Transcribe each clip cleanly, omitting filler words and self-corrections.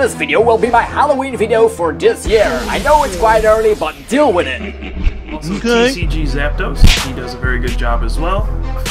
This video will be my Halloween video for this year. I know it's quite early, but deal with it. Also, TCG Zapdos, he does a very good job as well.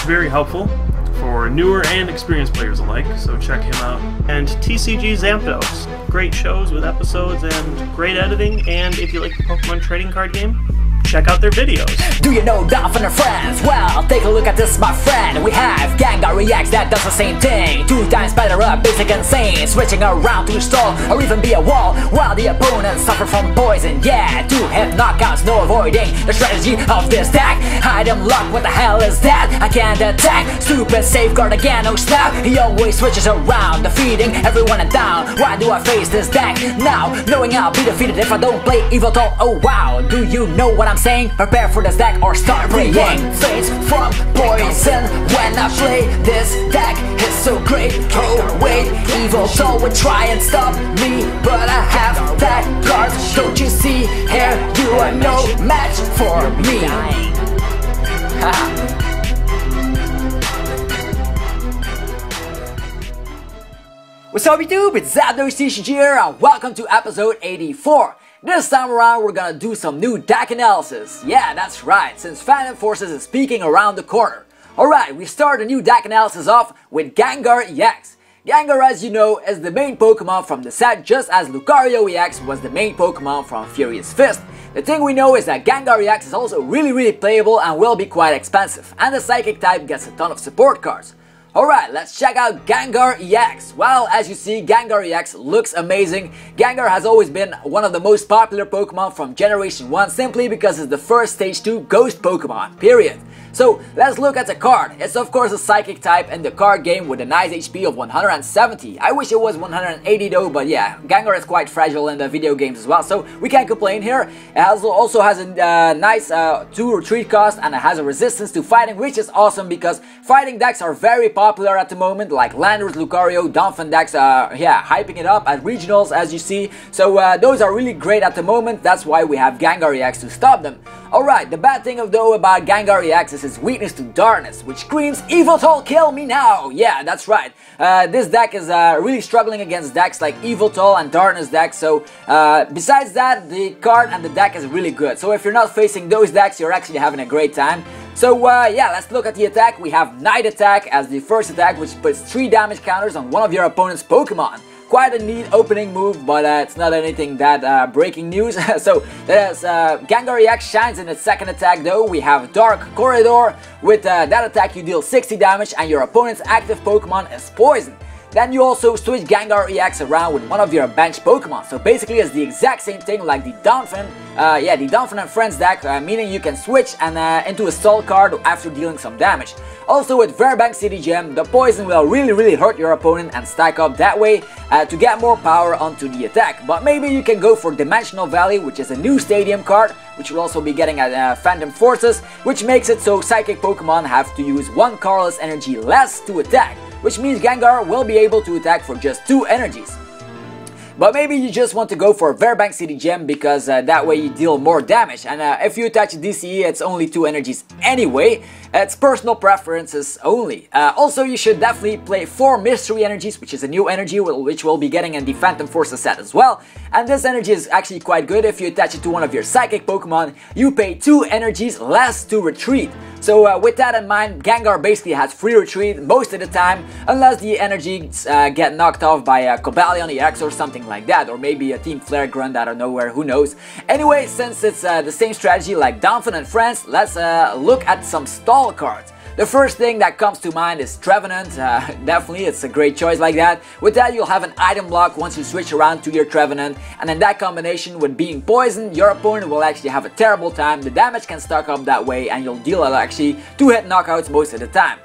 Very helpful for newer and experienced players alike, so check him out. And TCG Zapdos, great shows with episodes and great editing, and if you like the Pokemon trading card game, check out their videos. Do you know Donphan and Friends? Well, take a look at this, my friend. We have Gengar EX that does the same thing. 2 times better up, basic insane. Switching around to stall or even be a wall while the opponents suffer from poison. Yeah, 2-hit knockouts, no avoiding the strategy of this deck. Item lock, what the hell is that? I can't attack. Stupid safeguard again, no snap. He always switches around, defeating everyone and down. Why do I face this deck now? Knowing I'll be defeated if I don't play Yveltal. Oh wow, do you know what I'm saying? Prepare for this deck or start praying. Face from poison when I play this deck. It's so great. Oh wait, Yveltal would try and stop me, but I have that card. Don't you see? Here you are no match for me. What's up YouTube? It's Zapdos TCG here and welcome to episode 84. This time around we're gonna do some new deck analysis. Yeah, that's right, since Phantom Forces is peeking around the corner. Alright, we start a new deck analysis off with Gengar EX. Gengar, as you know, is the main Pokemon from the set, just as Lucario EX was the main Pokemon from Furious Fist. The thing we know is that Gengar EX is also really playable and will be quite expensive, and the Psychic type gets a ton of support cards. Alright, let's check out Gengar EX. Well, as you see, Gengar EX looks amazing. Gengar has always been one of the most popular Pokemon from Generation 1 simply because it's the first Stage 2 Ghost Pokemon, period. So, let's look at the card. It's of course a Psychic type in the card game with a nice HP of 170. I wish it was 180 though, but yeah, Gengar is quite fragile in the video games as well, so we can't complain here. It also has a nice 2 retreat cost and it has a resistance to fighting, which is awesome because fighting decks are very popular at the moment, like Landorus, Lucario, Donphan decks, hyping it up at regionals as you see. So those are really great at the moment, that's why we have Gengar EX to stop them. Alright, the bad thing though about Gengar EX is his weakness to darkness, which screams Yveltal kill me now! Yeah, that's right. This deck is really struggling against decks like Yveltal and darkness decks, so besides that, the card and the deck is really good. So if you're not facing those decks, you're actually having a great time. So yeah, let's look at the attack. We have Night Attack as the first attack, which puts 3 damage counters on one of your opponent's Pokemon. Quite a neat opening move, but it's not anything that breaking news. So there's Gengar EX shines in its second attack though. We have Dark Corridor. With that attack you deal 60 damage and your opponent's active Pokemon is poisoned. Then you also switch Gengar EX around with one of your bench Pokemon. So basically it's the exact same thing like the Donphan, the Donphan and Friends deck, meaning you can switch and into a stall card after dealing some damage. Also with Fairbank City Gem, the poison will really hurt your opponent and stack up that way to get more power onto the attack. But maybe you can go for Dimensional Valley, which is a new stadium card, which will also be getting at Phantom Forces, which makes it so Psychic Pokemon have to use 1 colorless energy less to attack, which means Gengar will be able to attack for just 2 energies. But maybe you just want to go for Fairbank City Gem because that way you deal more damage, and if you attach DCE it's only 2 energies anyway. It's personal preferences only. Also you should definitely play 4 Mystery Energies, which is a new energy which we'll be getting in the Phantom Forces set as well. And this energy is actually quite good. If you attach it to one of your Psychic Pokemon, you pay 2 energies less to retreat. So with that in mind, Gengar basically has free retreat most of the time, unless the energies get knocked off by a Cobalion EX or something like that, or maybe a Team Flare Grunt out of nowhere, who knows. Anyway, since it's the same strategy like Donphan and Friends, let's look at some stall cards. The first thing that comes to mind is Trevenant. Definitely, it's a great choice like that. With that, you'll have an item block once you switch around to your Trevenant, and in that combination with being poisoned, your opponent will actually have a terrible time. The damage can stack up that way, and you'll deal actually 2-hit knockouts most of the time.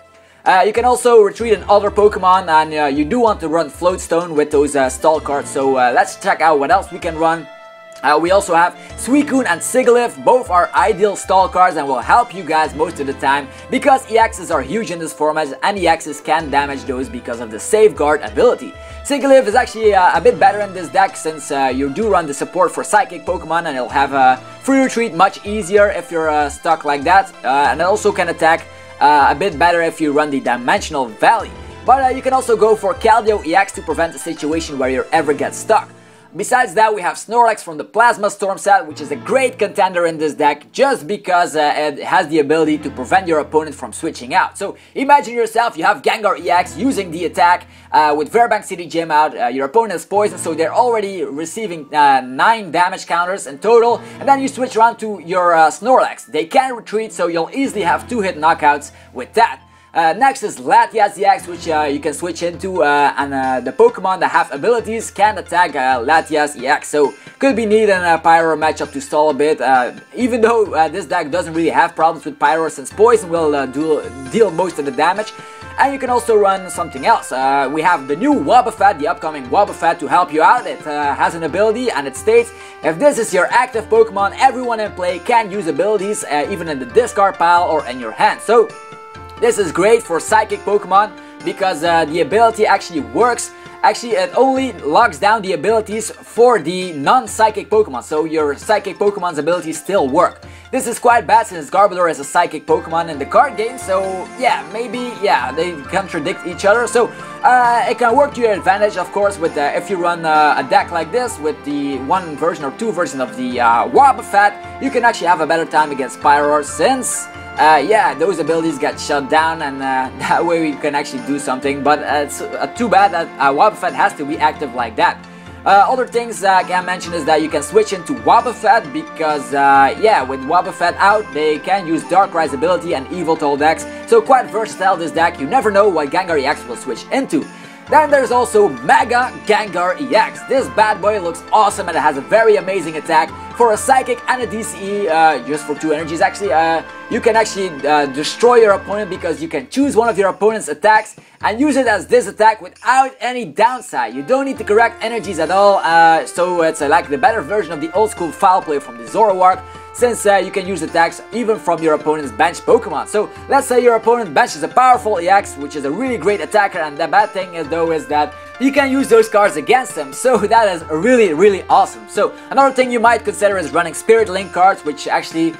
You can also retreat in other Pokemon, and you do want to run Floatstone with those stall cards, so let's check out what else we can run. We also have Suicune and Sigilyph. Both are ideal stall cards and will help you guys most of the time because EXs are huge in this format and EXs can damage those because of the Safeguard ability. Sigilyph is actually a bit better in this deck since you do run the support for Psychic Pokemon, and it'll have a free retreat much easier if you're stuck like that, and it also can attack a bit better if you run the Dimensional Valley. But you can also go for Keldeo EX to prevent a situation where you ever get stuck. Besides that, we have Snorlax from the Plasma Storm set, which is a great contender in this deck just because it has the ability to prevent your opponent from switching out. So imagine yourself, you have Gengar EX using the attack with Fairbank City Gym out, your opponent is poisoned, so they're already receiving 9 damage counters in total, and then you switch around to your Snorlax. They can retreat, so you'll easily have 2-hit knockouts with that. Next is Latias EX, which you can switch into, and the Pokemon that have abilities can attack Latias EX. So could be neat in a Pyro matchup to stall a bit, even though this deck doesn't really have problems with Pyro since Poison will deal most of the damage. And you can also run something else. We have the new Wobbuffet, the upcoming Wobbuffet, to help you out. It has an ability, and it states, if this is your active Pokemon, everyone in play can use abilities, even in the discard pile or in your hand. So this is great for Psychic Pokemon because the ability actually works. Actually, it only locks down the abilities for the non-Psychic Pokemon, so your Psychic Pokemon's abilities still work. This is quite bad since Garbodor is a Psychic Pokemon in the card game, so yeah, maybe, yeah, they contradict each other. So it can work to your advantage, of course, with if you run a deck like this with the 1 version or 2 version of the Wobbuffet, you can actually have a better time against Pyro since yeah, those abilities get shut down, and that way we can actually do something, but it's too bad that Wobbuffet has to be active like that. Other things I can mention is that you can switch into Wobbuffet because, yeah, with Wobbuffet out, they can use Darkrai's ability and Yveltal decks, so quite versatile this deck. You never know what Gengar EX will switch into. Then there's also Mega Gengar EX. This bad boy looks awesome and it has a very amazing attack. For a Psychic and a DCE, just for 2 energies actually, you can actually destroy your opponent because you can choose one of your opponent's attacks and use it as this attack without any downside. You don't need to correct energies at all, so it's like the better version of the old school foul play from the Zoroark, since you can use attacks even from your opponent's bench Pokemon. So let's say your opponent benches a powerful EX, which is a really great attacker, and the bad thing is though is that you can use those cards against them, so that is really awesome. So another thing you might consider is running Spirit Link cards, which actually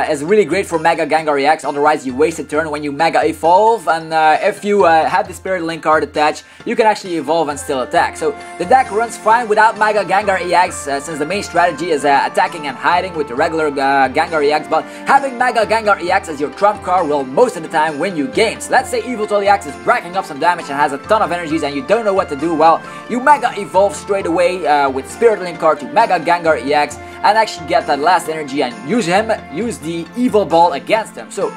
is really great for Mega Gengar EX, otherwise you waste a turn when you Mega Evolve, and if you have the Spirit Link card attached, you can actually evolve and still attack. So the deck runs fine without Mega Gengar EX, since the main strategy is attacking and hiding with the regular Gengar EX, but having Mega Gengar EX as your trump card will most of the time win you games. Let's say Yveltal EX is racking up some damage and has a ton of energies and you don't know what to do, well, you Mega Evolve straight away with Spirit Link card to Mega Gengar EX and actually get that last energy and use the Evil Ball against him. So,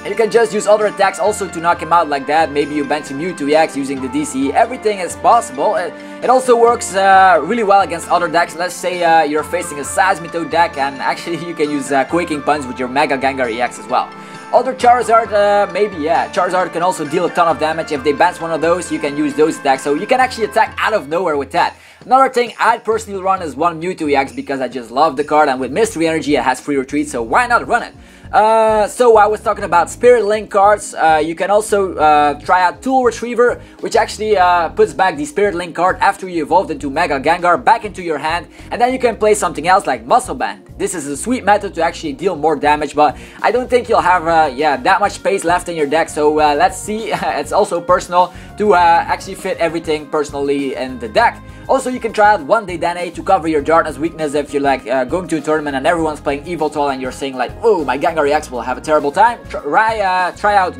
you can just use other attacks also to knock him out like that. Maybe you bench Mewtwo EX using the DCE. Everything is possible. It also works really well against other decks. Let's say you're facing a Seismitoad deck, and actually you can use Quaking Punch with your Mega Gengar EX as well. Other Charizard, maybe, yeah, Charizard can also deal a ton of damage. If they bounce one of those, you can use those attacks, so you can actually attack out of nowhere with that. Another thing I'd personally run is one Mewtwo EX because I just love the card, and with Mystery Energy it has free retreat, so why not run it? So I was talking about Spirit Link cards. You can also try out Tool Retriever, which actually puts back the Spirit Link card after you evolved into Mega Gengar back into your hand, and then you can play something else like Muscle Band. This is a sweet method to actually deal more damage, but I don't think you'll have yeah, that much space left in your deck, so let's see. It's also personal to actually fit everything personally in the deck. Also, you can try out One Day Dene to cover your Darkness weakness if you're like going to a tournament and everyone's playing Yveltal and you're saying like, oh, my Gengar EX will have a terrible time. Try out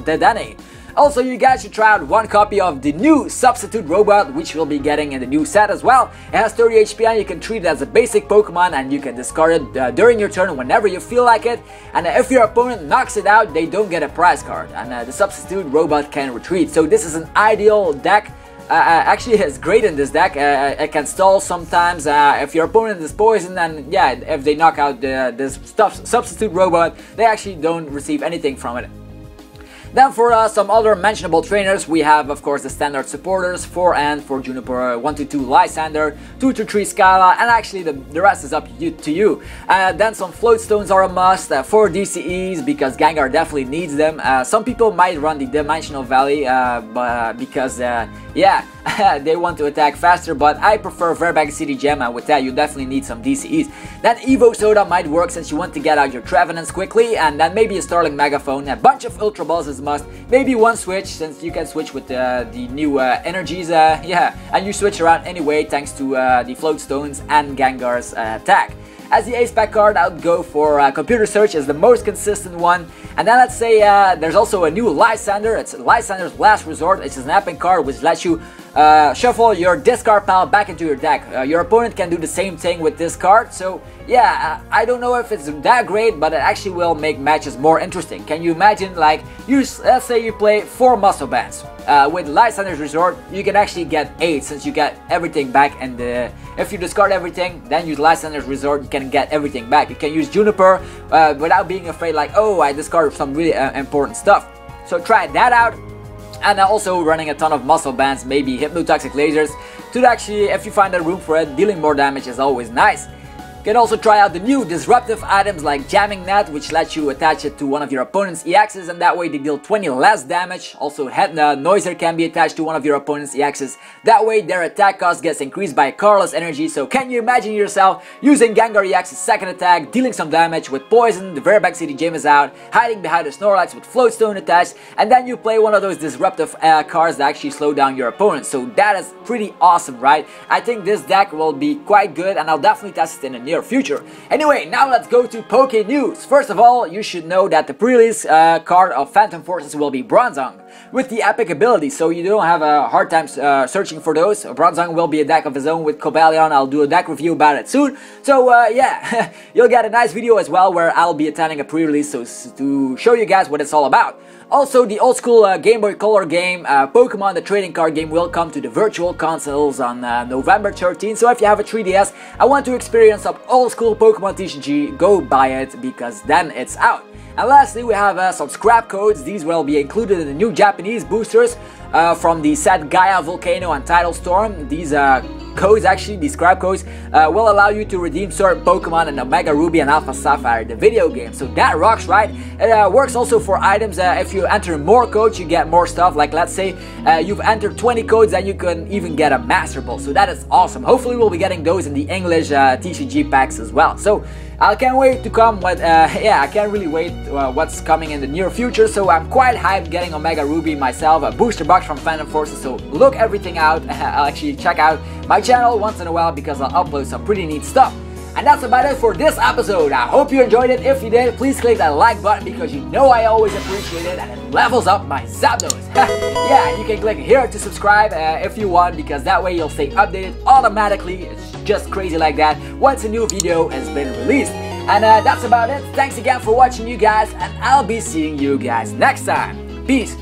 Dedenne. Also, you guys should try out one copy of the new Substitute Robot, which we'll be getting in the new set as well. It has 30 HP and you can treat it as a basic Pokemon and you can discard it during your turn whenever you feel like it. And if your opponent knocks it out, they don't get a prize card. And the Substitute Robot can retreat. So this is an ideal deck. Actually, it's great in this deck. It can stall sometimes if your opponent is poisoned, and yeah, if they knock out this Substitute Robot, they actually don't receive anything from it. Then for some other mentionable trainers, we have of course the standard supporters, 4 and for Juniper, 1-2 Lysander, 2-3 Skyla, and actually the rest is up to you. Then some float stones are a must, 4 DCEs because Gengar definitely needs them. Some people might run the Dimensional Valley because yeah, they want to attack faster, but I prefer Fairbank City Gem, and with that you definitely need some DCEs. Then Evo Soda might work since you want to get out your Trevenants quickly, and then maybe a Starling Megaphone. A bunch of Ultra Balls is must. Maybe one switch, since you can switch with the new energies, yeah, and you switch around anyway thanks to the float stones and Gengar's attack. As the ace pack card, I would go for Computer Search as the most consistent one. And then let's say there's also a new Lysander. It's Lysander's Last Resort. It's an epic card which lets you shuffle your discard pile back into your deck. Your opponent can do the same thing with this card. So yeah, I don't know if it's that great, but it actually will make matches more interesting. Can you imagine, like, let's say you play 4 muscle bands. With Lysander's Resort, you can actually get 8 since you get everything back, and if you discard everything, then use Lysander's Resort, you can get everything back. You can use Juniper without being afraid like, oh, I discarded some really important stuff. So try that out. And also running a ton of muscle bands, maybe Hypnotoxic Lasers, to actually, if you find the room for it, dealing more damage is always nice. You can also try out the new disruptive items like Jamming Net, which lets you attach it to one of your opponent's EXs, and that way they deal 20 less damage. Also, Noiser can be attached to one of your opponent's EXs. That way their attack cost gets increased by Carlos energy. So can you imagine yourself using Gengar EX's second attack, dealing some damage with Poison, the very back CD Gym is out, hiding behind the Snorlax with Floatstone attached, and then you play one of those disruptive cards that actually slow down your opponent. So that is pretty awesome, right? I think this deck will be quite good, and I'll definitely test it in the near future. Anyway, now let's go to Poké-News. First of all, you should know that the pre-release card of Phantom Forces will be Bronzong with the epic ability, so you don't have a hard time searching for those. Bronzong will be a deck of his own with Cobalion. I'll do a deck review about it soon. So yeah, you'll get a nice video as well where I'll be attending a pre-release to show you guys what it's all about. Also, the old school Game Boy Color game, Pokemon the trading card game, will come to the virtual consoles on November 13th. So if you have a 3DS, I want to experience some old school Pokemon TCG, go buy it because then it's out. And lastly, we have some scrap codes. These will be included in the new Japanese boosters from the set Gaia, Volcano, and Tidal Storm. These codes, actually, these scrap codes, will allow you to redeem certain Pokemon in Omega Ruby and Alpha Sapphire, the video game. So that rocks, right? It works also for items. If you enter more codes, you get more stuff. Like, let's say you've entered 20 codes, then you can even get a Master Ball. So that is awesome. Hopefully, we'll be getting those in the English TCG packs as well. So I can't wait to come with, yeah, I can't really wait what's coming in the near future. So I'm quite hyped getting Omega Ruby myself, a booster box from Phantom Forces. So look everything out. I'll actually check out my channel once in a while because I'll upload some pretty neat stuff. And that's about it for this episode. I hope you enjoyed it. If you did, please click that like button because you know I always appreciate it and it levels up my Zapdos. Yeah, you can click here to subscribe if you want, because that way you'll stay updated automatically. It's just crazy like that once a new video has been released. And that's about it. Thanks again for watching, you guys, and I'll be seeing you guys next time. Peace.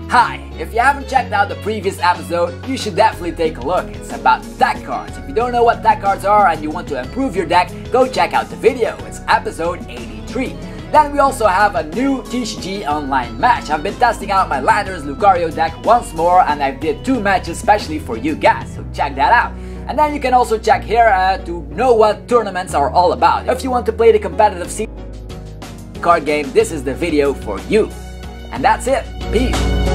Hi, if you haven't checked out the previous episode, you should definitely take a look. It's about deck cards. If you don't know what deck cards are and you want to improve your deck, go check out the video. It's episode 83. Then we also have a new TCG online match. I've been testing out my Landers Lucario deck once more, and I did 2 matches specially for you guys, so check that out. And then you can also check here to know what tournaments are all about. If you want to play the competitive card game, this is the video for you. And that's it. Peace.